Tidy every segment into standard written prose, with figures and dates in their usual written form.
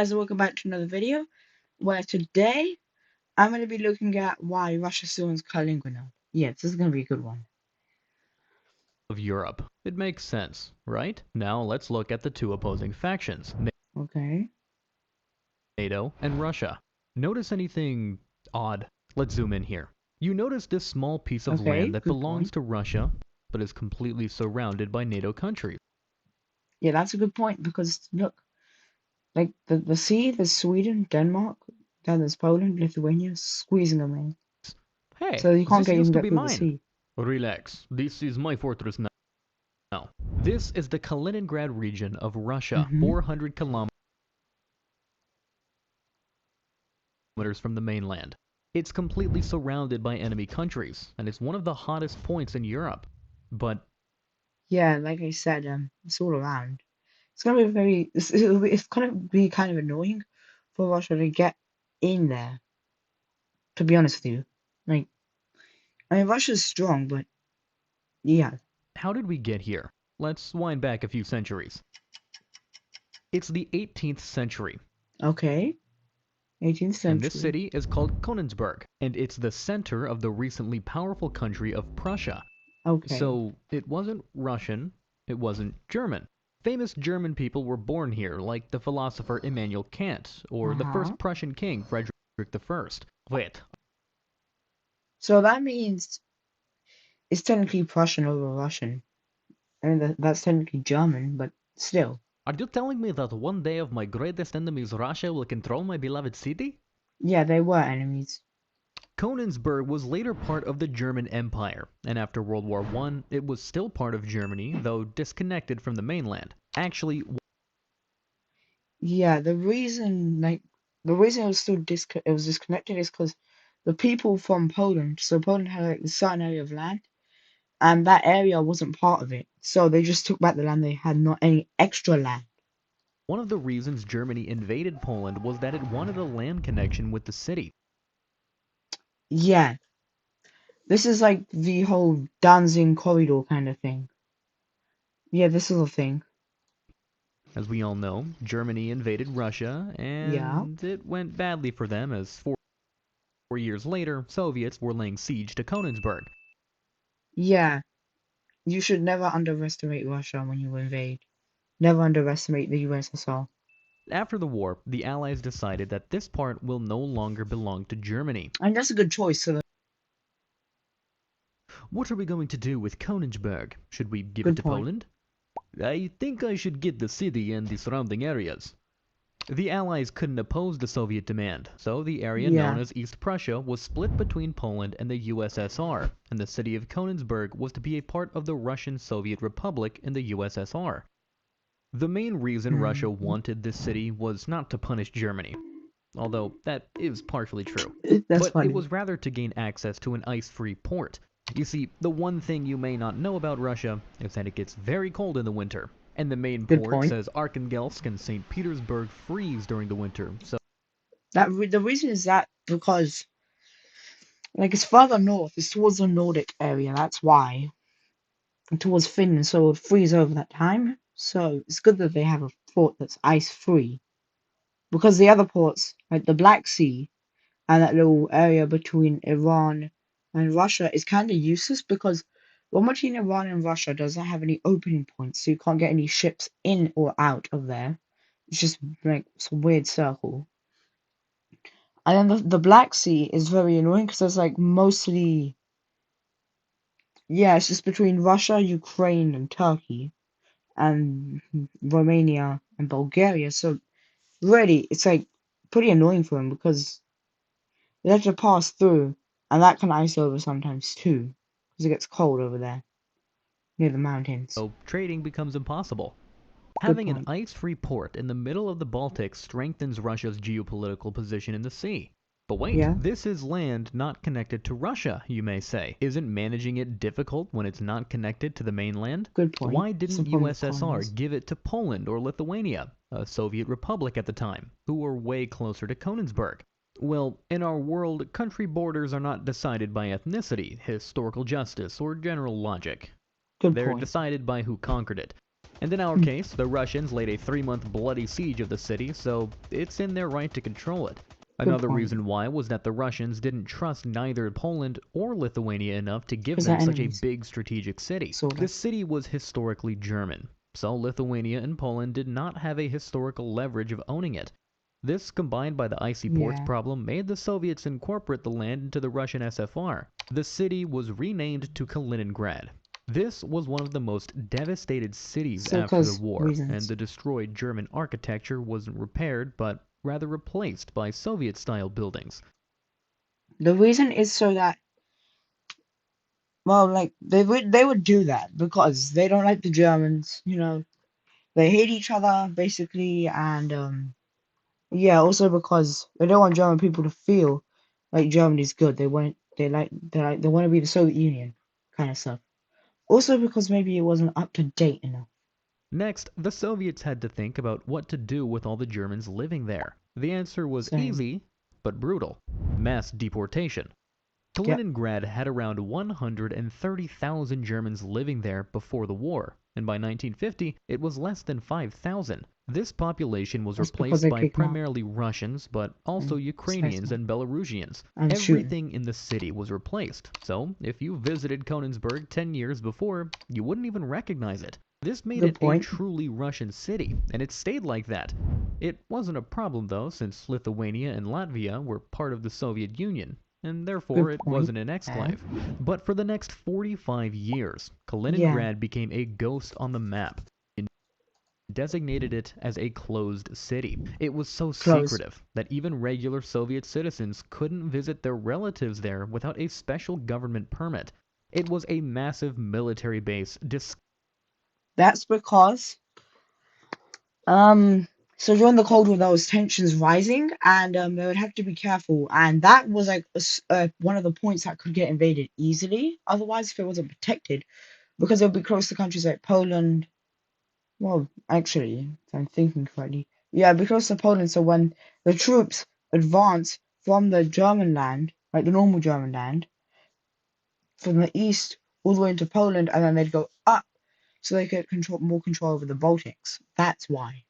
guys, welcome back to another video where today I'm going to be looking at why Russia still owns Kaliningrad. Yeah, this is going to be a good one. Of Europe. It makes sense, right? Now let's look at the two opposing factions, Okay, NATO and Russia. Notice anything odd? Let's zoom in here. You notice this small piece of land okay, that good belongs point. to Russia, but is completely surrounded by NATO countries. Yeah, that's a good point because look, like the sea, there's Sweden, Denmark, then there's Poland, Lithuania, squeezing them in. Hey, So you can't this even used to get be through the mine. sea. Relax, this is my fortress now. This is the Kaliningrad region of Russia, Mm-hmm. 400 kilometers from the mainland. It's completely surrounded by enemy countries, and it's one of the hottest points in Europe. But Yeah, like I said, it's all around. It's gonna be it's gonna be kind of annoying for Russia to get in there. To be honest with you, like. I mean, Russia's strong, but yeah. how did we get here? Let's wind back a few centuries. It's the 18th century, Okay. 18th and this century. city is called Königsberg, and it's the center of the recently powerful country of Prussia. Okay. So it wasn't Russian, it wasn't German. Famous German people were born here, like the philosopher Immanuel Kant, or the Uh-huh. first Prussian king, Frederick I. Wait, So that means it's technically Prussian over Russian. I mean, that's technically German, but still. are you telling me that one day of my greatest enemies Russia will control my beloved city? Yeah, they were enemies. Königsberg was later part of the German Empire, and after World War I, it was still part of Germany, though disconnected from the mainland. Actually, Yeah, the reason it was disconnected is because the people from Poland, so Poland had like a certain area of land, and that area wasn't part of it. So they just took back the land they had, not any extra land. one of the reasons Germany invaded Poland was that it wanted a land connection with the city. Yeah, this is like the whole Danzig corridor kind of thing. Yeah, this is a thing. As we all know, Germany invaded Russia, Yeah. and it went badly for them as 4 years later, Soviets were laying siege to Königsberg. Yeah. You should never underestimate Russia when you invade. Never underestimate the USSR. After the war, the Allies decided that this part will no longer belong to Germany. And that's a good choice. So What are we going to do with Königsberg? Should we give it good to point. Poland? I think I should get the city and the surrounding areas. The Allies couldn't oppose the Soviet demand, so the area known Yeah. as East Prussia was split between Poland and the USSR, and the city of Königsberg was to be a part of the Russian Soviet Republic in the USSR. The main reason Russia Hmm. wanted this city was not to punish Germany, although that is partially true, That's but it funny. was rather to gain access to an ice-free port. You see, the one thing you may not know about Russia is that it gets very cold in the winter, and the main Good ports point. as Arkhangelsk and St. Petersburg freeze during the winter, so The reason is that because like it's further north, it's towards the Nordic area. That's why. And towards Finland, so it would freeze over that time. So it's good that they have a port that's ice free. Because the other ports, like the Black Sea and that little area between Iran and Russia, is kind of useless because one between Iran and Russia doesn't have any opening points, so you can't get any ships in or out of there. It's just like some weird circle. And then the Black Sea is very annoying because it's like mostly, yeah, it's just between Russia, Ukraine, and Turkey, and Romania and Bulgaria. So really, it's like pretty annoying for them because they have to pass through, and that can ice over sometimes too, because it gets cold over there near the mountains. trading becomes impossible. Good Having an point. ice-free port in the middle of the Baltic strengthens Russia's geopolitical position in the sea. But wait, Yeah, this is land not connected to Russia, you may say. Isn't managing it difficult when it's not connected to the mainland? good point. Why It's the didn't problem with USSR colonies. give it to Poland or Lithuania, a Soviet republic at the time, who were way closer to Königsberg? Well, in our world, country borders are not decided by ethnicity, historical justice, or general logic. Good They're point. decided by who conquered it. And in our Hmm. case, the Russians laid a 3-month bloody siege of the city, so it's in their right to control it. Good Another point. reason why was that the Russians didn't trust neither Poland or Lithuania enough to give Because they're them such a enemies, big strategic city. sort of. This city was historically German, so Lithuania and Poland did not have a historical leverage of owning it. This, combined by the icy ports Yeah. problem, made the Soviets incorporate the land into the Russian SFR. The city was renamed to Kaliningrad. This was one of the most devastated cities So, after the cause war, and reasons. the destroyed German architecture wasn't repaired, but rather replaced by Soviet-style buildings. The reason is so that, well, like they would do that because they don't like the Germans. They hate each other basically, and yeah, also because they don't want German people to feel like Germany's good. They want to be the Soviet Union kind of stuff. Also because maybe it wasn't up to date enough. Next, the Soviets had to think about what to do with all the Germans living there. The answer was Same. easy, but brutal: mass deportation. Yep. Kaliningrad had around 130,000 Germans living there before the war, and by 1950 it was less than 5,000. This population was That's because replaced they by kick 'em out primarily Russians, but also and Ukrainians spaceman and Belarusians. and shooting. Everything in the city was replaced, so if you visited Königsberg 10 years before, you wouldn't even recognize it. This made Good it a point. truly Russian city, and it stayed like that. It wasn't a problem though, since Lithuania and Latvia were part of the Soviet Union, and therefore Good it point. wasn't an There. exclave. But for the next 45 years, Yeah. Kaliningrad became a ghost on the map and designated it as a closed city. It was so Closed. secretive that even regular Soviet citizens couldn't visit their relatives there without a special government permit. It was a massive military base. That's because um so during the Cold War there was tensions rising and they would have to be careful, and that was like one of the points that could get invaded easily otherwise if it wasn't protected, because it would be close to countries like Poland. Well, actually, if I'm thinking correctly, yeah, it'd be close to Poland. So when the troops advance from the German land, like the normal German land, from the east all the way into Poland, and then they'd go up so they could control more control over the Baltics. That's why.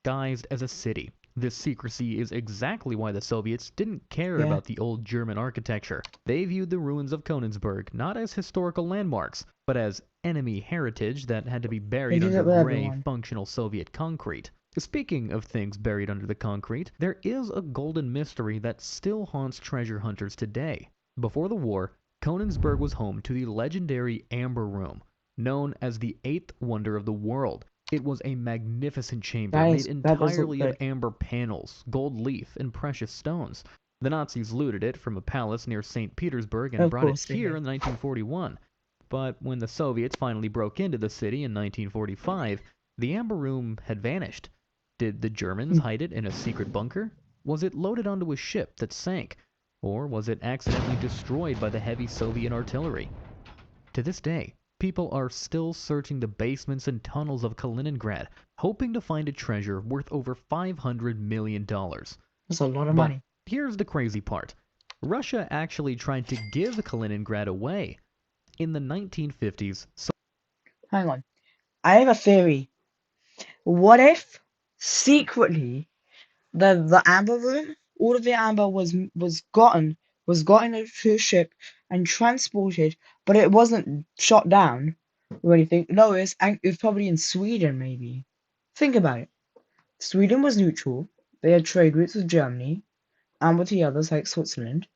Disguised as a city. This secrecy is exactly why the Soviets didn't care Yeah, about the old German architecture. They viewed the ruins of Königsberg not as historical landmarks, but as enemy heritage that had to be they buried did under it with gray, everyone. functional Soviet concrete. Speaking of things buried under the concrete, there is a golden mystery that still haunts treasure hunters today. Before the war, Königsberg was home to the legendary Amber Room, known as the Eighth Wonder of the World. It was a magnificent chamber made That does look entirely of good. amber panels, gold leaf, and precious stones. The Nazis looted it from a palace near St. Petersburg and Of brought it course they here did. in 1941. But when the Soviets finally broke into the city in 1945, the Amber Room had vanished. Did the Germans Hmm. hide it in a secret bunker? Was it loaded onto a ship that sank? Or was it accidentally destroyed by the heavy Soviet artillery? To this day, people are still searching the basements and tunnels of Kaliningrad, hoping to find a treasure worth over $500 million. That's a lot of But money. here's the crazy part: Russia actually tried to give Kaliningrad away. In the 1950s, Hang on. I have a theory. What if secretly the amber room, all of the amber was gotten into a ship and transported, but it wasn't shot down or anything. No, it was probably in Sweden maybe. Think about it. Sweden was neutral. They had trade routes with Germany and with the others like Switzerland,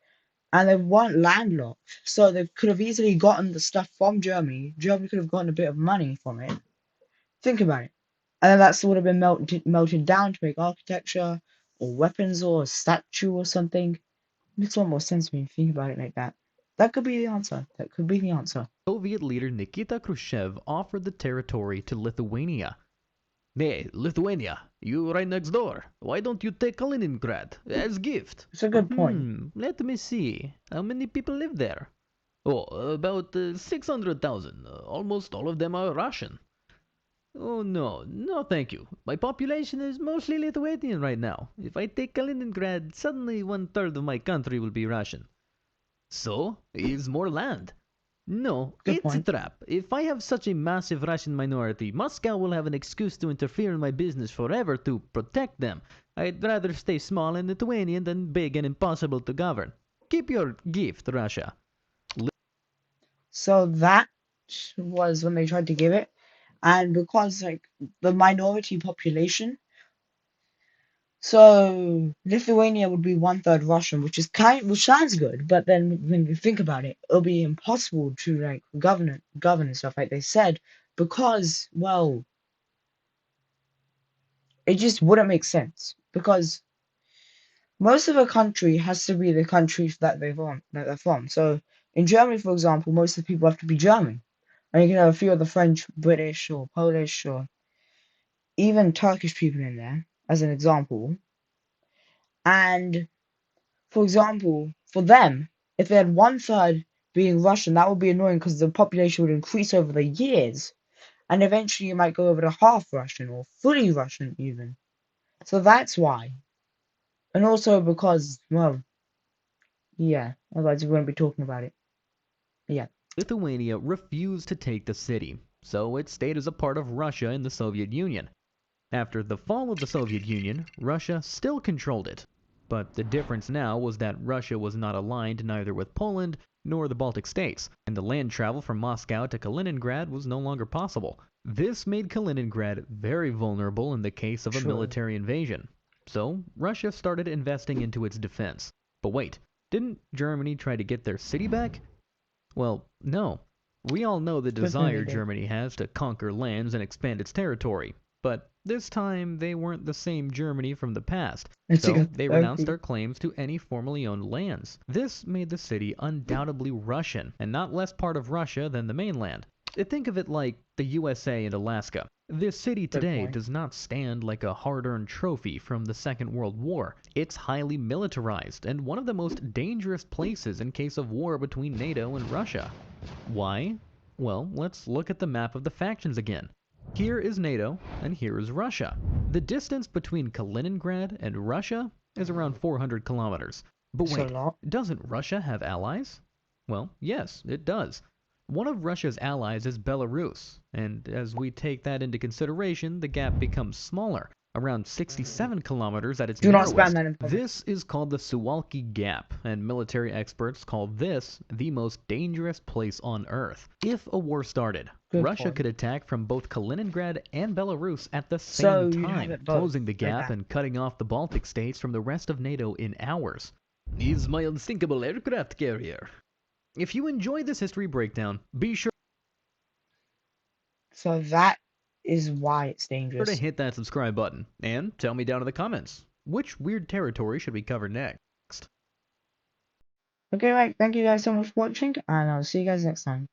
and they weren't landlocked, so they could have easily gotten the stuff from Germany. Germany could have gotten a bit of money from it. Think about it. And then that's would have been melted down to make architecture or weapons or a statue or something. Makes a lot more sense when you think about it like that. That could be the answer. That could be the answer. Soviet leader Nikita Khrushchev offered the territory to Lithuania. Hey, Lithuania, you right next door. Why don't you take Kaliningrad as gift? It's a good point. Let me see. How many people live there? Oh, about 600,000. Almost all of them are Russian. Oh, no, no, thank you. My population is mostly Lithuanian right now. If I take Kaliningrad, suddenly 1/3 of my country will be Russian. So, is more land. No, Good it's a point. trap. If I have such a massive Russian minority, Moscow will have an excuse to interfere in my business forever to protect them. I'd rather stay small and Lithuanian than big and impossible to govern. Keep your gift, Russia. So that was when they tried to give it, and because like the minority population, so Lithuania would be one third Russian, which sounds good, but then when you think about it, it'll be impossible to like govern and stuff like they said, because well, it just wouldn't make sense because most of a country has to be the country that they're from. So in Germany, for example, most of the people have to be German. And you can have a few of the French, British, or Polish, or even Turkish people in there, as an example. And for example, for them, if they had one third being Russian, that would be annoying because the population would increase over the years. And eventually you might go over to half Russian or fully Russian even. So that's why. And also because, well, yeah, otherwise we won't be talking about it. Yeah. Lithuania refused to take the city, so it stayed as a part of Russia in the Soviet Union. After the fall of the Soviet Union, Russia still controlled it. But the difference now was that Russia was not aligned neither with Poland nor the Baltic states, and the land travel from Moscow to Kaliningrad was no longer possible. This made Kaliningrad very vulnerable in the case of a True. military invasion. So Russia started investing into its defense. But wait, didn't Germany try to get their city back? Well, no. We all know the Good thing they desire did. Germany has to conquer lands and expand its territory. But this time they weren't the same Germany from the past, It's a so good they renounced therapy. their claims to any formerly owned lands. This made the city undoubtedly Russian, and not less part of Russia than the mainland. Think of it like the USA and Alaska. This city Good today point. does not stand like a hard-earned trophy from the Second World War. It's highly militarized and one of the most dangerous places in case of war between NATO and Russia. Why? Well, let's look at the map of the factions again. Here is NATO, and here is Russia. The distance between Kaliningrad and Russia is around 400 kilometers. But It's a wait, lot. doesn't Russia have allies? Well, yes, it does. One of Russia's allies is Belarus, and as we take that into consideration, the gap becomes smaller, around 67 kilometers at its Do not spam narrowest. that in This comments. is called the Suwalki Gap, and military experts call this the most dangerous place on Earth. If a war started, Good Russia point. could attack from both Kaliningrad and Belarus at the same So you'd have time, it both, closing the like gap that. and cutting off the Baltic states from the rest of NATO in hours. Is my unsinkable aircraft carrier. If you enjoyed this history breakdown, be sure So that is why it's to dangerous. hit that subscribe button and tell me down in the comments, which weird territory should we cover next? Okay, right. Thank you guys so much for watching, and I'll see you guys next time.